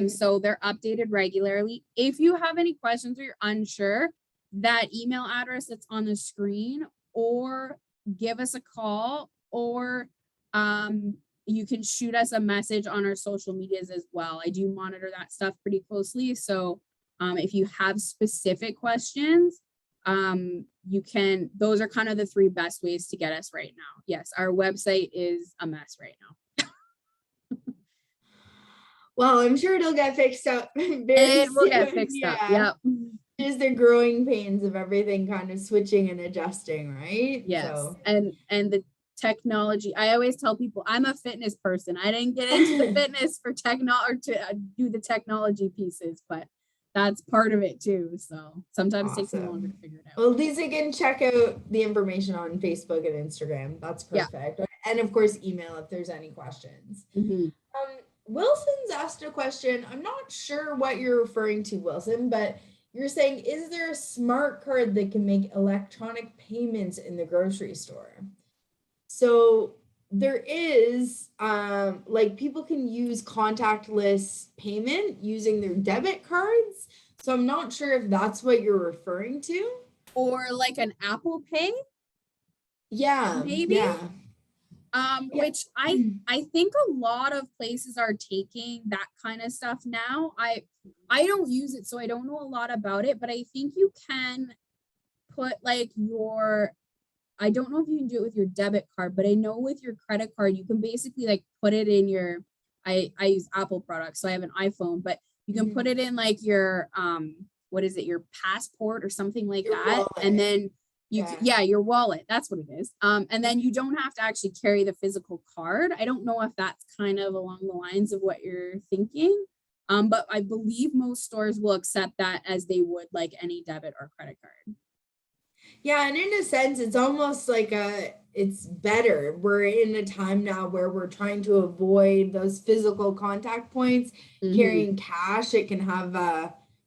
So they're updated regularly. If you have any questions or you're unsure, that email address that's on the screen, or give us a call, or you can shoot us a message on our social medias as well. I do monitor that stuff pretty closely. So if you have specific questions, you can, those are kind of the 3 best ways to get us right now. Yes, our website is a mess right now. Well, I'm sure it'll get fixed up It will get fixed up. Yep. Just the growing pains of everything kind of switching and adjusting, right? Yes. So. And the technology, I always tell people I'm a fitness person. I didn't get into the fitness for or to do the technology pieces, but that's part of it too. So sometimes it takes me longer to figure it out. Well, at least you can check out the information on Facebook and Instagram. That's perfect. Yeah. And of course, email if there's any questions. Wilson's asked a question. I'm not sure what you're referring to, Wilson, but you're saying, is there a smart card that can make electronic payments in the grocery store? So there is, like people can use contactless payment using their debit cards. So I'm not sure if that's what you're referring to. Or like an Apple Pay? Yeah. Maybe? Yeah. Which I think a lot of places are taking that kind of stuff now. I don't use it, so I don't know a lot about it, but I think you can put like I don't know if you can do it with your debit card, but I know with your credit card, you can basically like put it in your, I use Apple products, so I have an iPhone, but you can put it in like your, what is it? Your passport or something like that. Wallet. And then your wallet, that's what it is. And then you don't have to actually carry the physical card. I don't know if that's kind of along the lines of what you're thinking. But I believe most stores will accept that as they would like any debit or credit card. Yeah, and in a sense, it's almost like it's better. We're in a time now where we're trying to avoid those physical contact points. Carrying cash, it can have,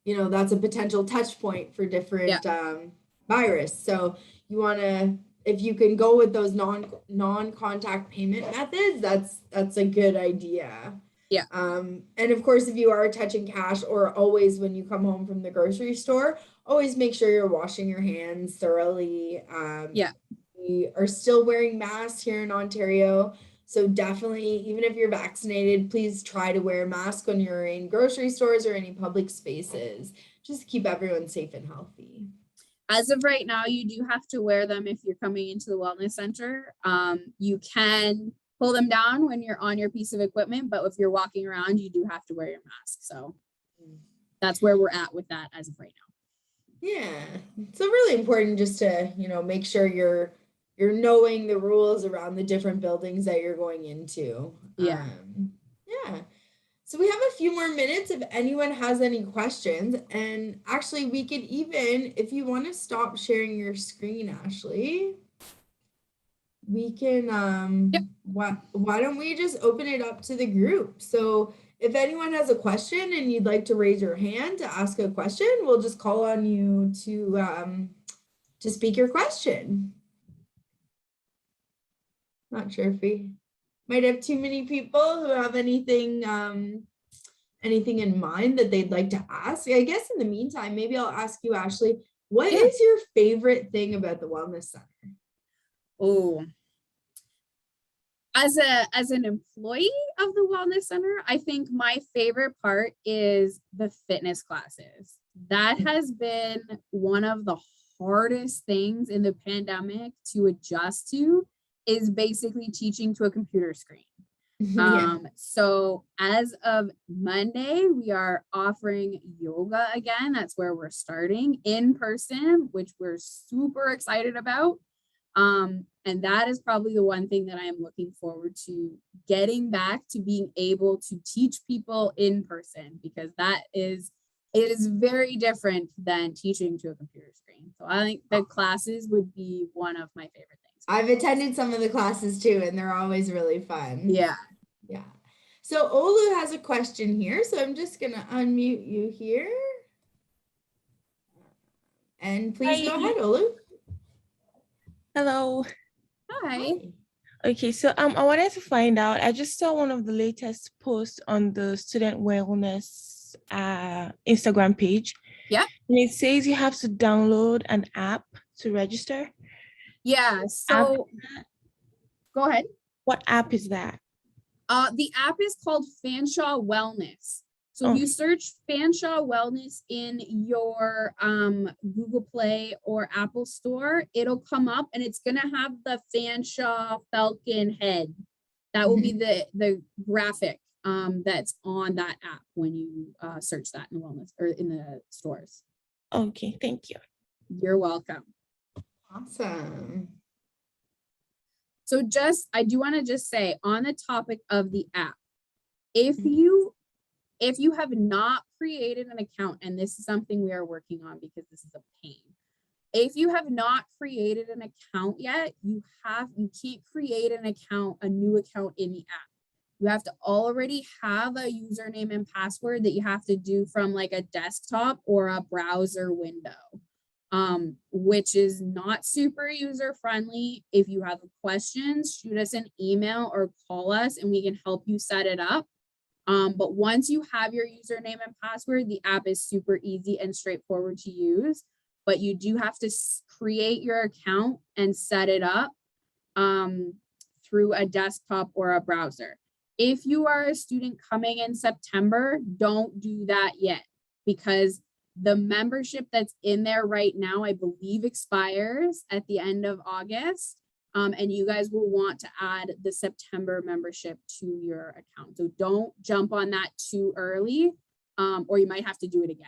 that's a potential touch point for different virus. So you want to, if you can go with those non-contact payment methods, that's a good idea. Yeah. And of course, if you are touching cash, or always when you come home from the grocery store, always make sure you're washing your hands thoroughly. We are still wearing masks here in Ontario. So definitely, even if you're vaccinated, please try to wear a mask when you're in grocery stores or any public spaces, just to keep everyone safe and healthy. As of right now, you do have to wear them if you're coming into the wellness center. You can pull them down when you're on your piece of equipment, but if you're walking around, you do have to wear your mask. So that's where we're at with that as of right now. Yeah, so really important just to, make sure you're knowing the rules around the different buildings that you're going into. Yeah. Yeah. So we have a few more minutes if anyone has any questions. And actually, we could even, if you want to stop sharing your screen, Ashley, we can, Yep. why don't we just open it up to the group? So if anyone has a question and you'd like to raise your hand to ask a question, we'll just call on you to speak your question. Not sure if we might have too many people who have anything in mind that they'd like to ask. I guess in the meantime, maybe I'll ask you, Ashley, what is your favorite thing about the Wellness Center? Oh, as an employee of the Wellness Center, I think my favorite part is the fitness classes. That has been one of the hardest things in the pandemic to adjust to, is basically teaching to a computer screen. So as of Monday, we are offering yoga again. That's where we're starting in person, which we're super excited about. And that is probably the one thing that I am looking forward to, getting back to being able to teach people in person, because it is very different than teaching to a computer screen. So I think the classes would be one of my favorite things. I've attended some of the classes too, and they're always really fun. Yeah. Yeah. So Olu has a question here. So I'm just going to unmute you here. And please go ahead, Olu. Hello. Hi. Okay, so I wanted to find out, I just saw one of the latest posts on the Student Wellness Instagram page. Yeah. And it says you have to download an app to register. Yeah. So go ahead. What app is that? The app is called Fanshawe Wellness. So if you search Fanshawe Wellness in your Google Play or Apple Store, it'll come up and it's going to have the Fanshawe Falcon head. That will be the graphic that's on that app when you search that in the wellness or in the stores. Okay, thank you. You're welcome. Awesome. So I do want to just say, on the topic of the app, if you have not created an account, and this is something we are working on because this is a pain. If you have not created an account yet, you can't create a new account in the app. You have to already have a username and password that you have to do from like a desktop or a browser window. Which is not super user friendly. If you have questions, shoot us an email or call us and we can help you set it up. But once you have your username and password, the app is super easy and straightforward to use. But you do have to create your account and set it up through a desktop or a browser. If you are a student coming in September, don't do that yet, because the membership that's in there right now, I believe, expires at the end of August. And you guys will want to add the September membership to your account. So don't jump on that too early, or you might have to do it again.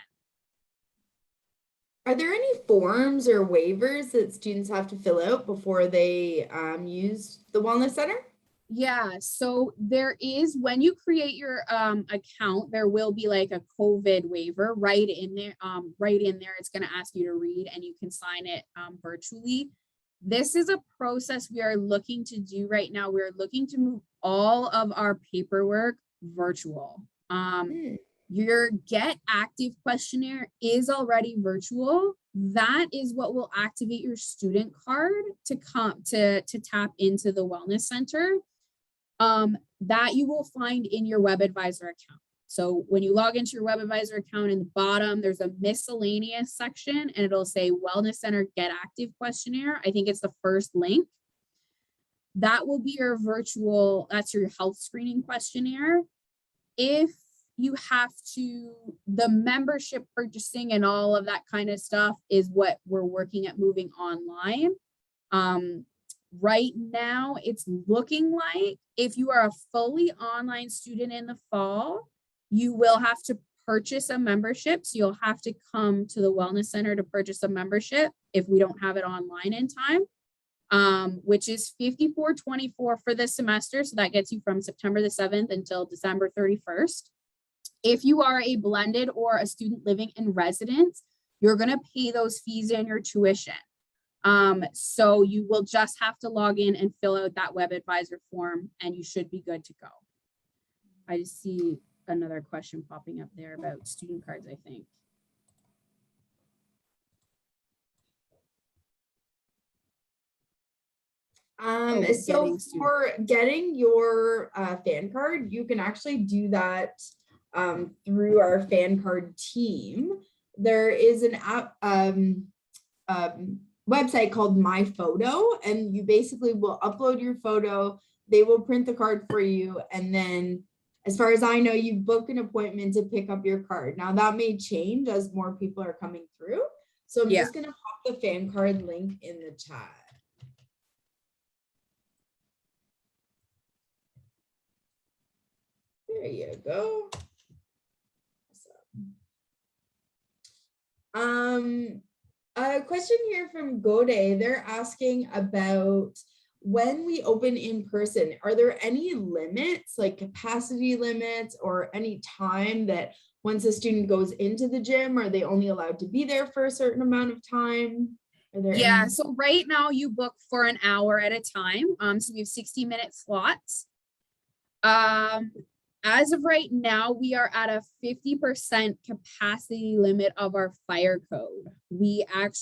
Are there any forms or waivers that students have to fill out before they use the Wellness Center? Yeah, so there is, when you create your account, there will be like a COVID waiver right in there. It's going to ask you to read, and you can sign it virtually. This is a process we are looking to do right now. We're looking to move all of our paperwork virtual. Your Get Active questionnaire is already virtual. That is what will activate your student card to tap into the Wellness Center. That you will find in your Web Advisor account. So when you log into your Web Advisor account, in the bottom, there's a miscellaneous section and it'll say Wellness Center Get Active questionnaire. I think it's the first link. That will be your that's your health screening questionnaire. If you have the membership purchasing and all of that kind of stuff is what we're working at moving online. Right now, it's looking like if you are a fully online student in the fall, you will have to purchase a membership. So you'll have to come to the Wellness Center to purchase a membership if we don't have it online in time, which is $54.24 for this semester. So that gets you from September the 7th until December 31st. If you are a blended or a student living in residence, you're going to pay those fees in your tuition. So you will just have to log in and fill out that web advisor form and you should be good to go. I just see another question popping up there about student cards, I think. So for getting your fan card, you can actually do that through our fan card team. There is an app website called My Photo, and you basically will upload your photo. They will print the card for you, and then as far as I know, you book an appointment to pick up your card. Now that may change as more people are coming through. So I'm just going to pop the fan card link in the chat. There you go. A question here from Gode. They're asking about when we open in person, are there any limits, like capacity limits or any time that once a student goes into the gym, are they only allowed to be there for a certain amount of time? Are there any... So right now you book for an hour at a time. So we have 60-minute slots. As of right now, we are at a 50% capacity limit of our fire code. We have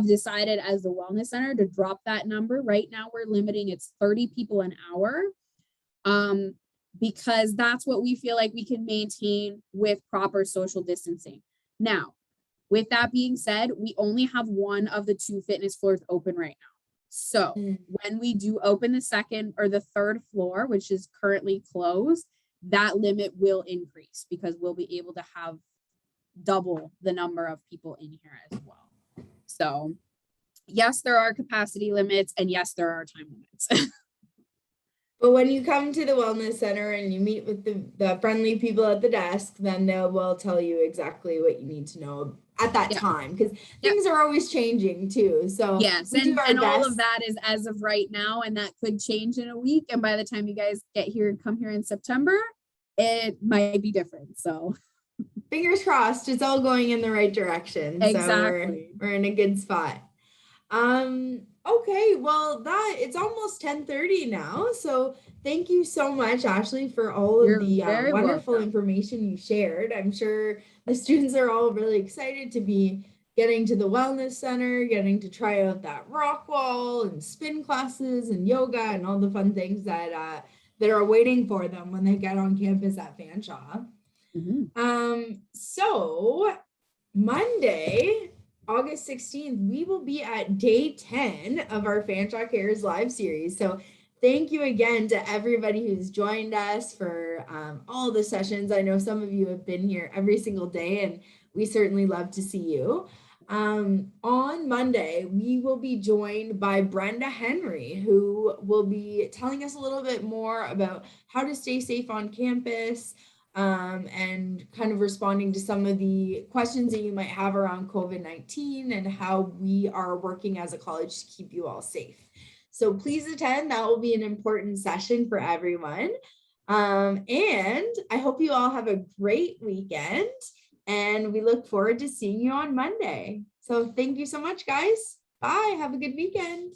decided as the Wellness Center to drop that number. Right now, we're limiting it's 30 people an hour because that's what we feel like we can maintain with proper social distancing. Now, with that being said, we only have one of the 2 fitness floors open right now. So when we do open the second or the third floor, which is currently closed, that limit will increase because we'll be able to have double the number of people in here as well. So yes, there are capacity limits and yes, there are time limits. But when you come to the Wellness Center and you meet with the friendly people at the desk, then they will tell you exactly what you need to know at that time, because things are always changing too. So yes, and all of that is as of right now, and that could change in a week. And by the time you guys get here and come here in September, it might be different. So fingers crossed, it's all going in the right direction. Exactly. So we're in a good spot. Okay, well it's almost 10:30 now. So thank you so much, Ashley, for all of the wonderful information you shared. I'm sure the students are all really excited to be getting to the Wellness Center, getting to try out that rock wall and spin classes and yoga and all the fun things that are waiting for them when they get on campus at Fanshawe. So Monday, August 16th, we will be at day 10 of our Fanshawe Cares live series. So thank you again to everybody who's joined us for all the sessions. I know some of you have been here every single day, and we certainly love to see you. On Monday, we will be joined by Brenda Henry, who will be telling us a little bit more about how to stay safe on campus, and kind of responding to some of the questions that you might have around COVID-19 and how we are working as a college to keep you all safe. So please attend. That will be an important session for everyone. And I hope you all have a great weekend, and we look forward to seeing you on Monday. So thank you so much, guys. Bye. Have a good weekend.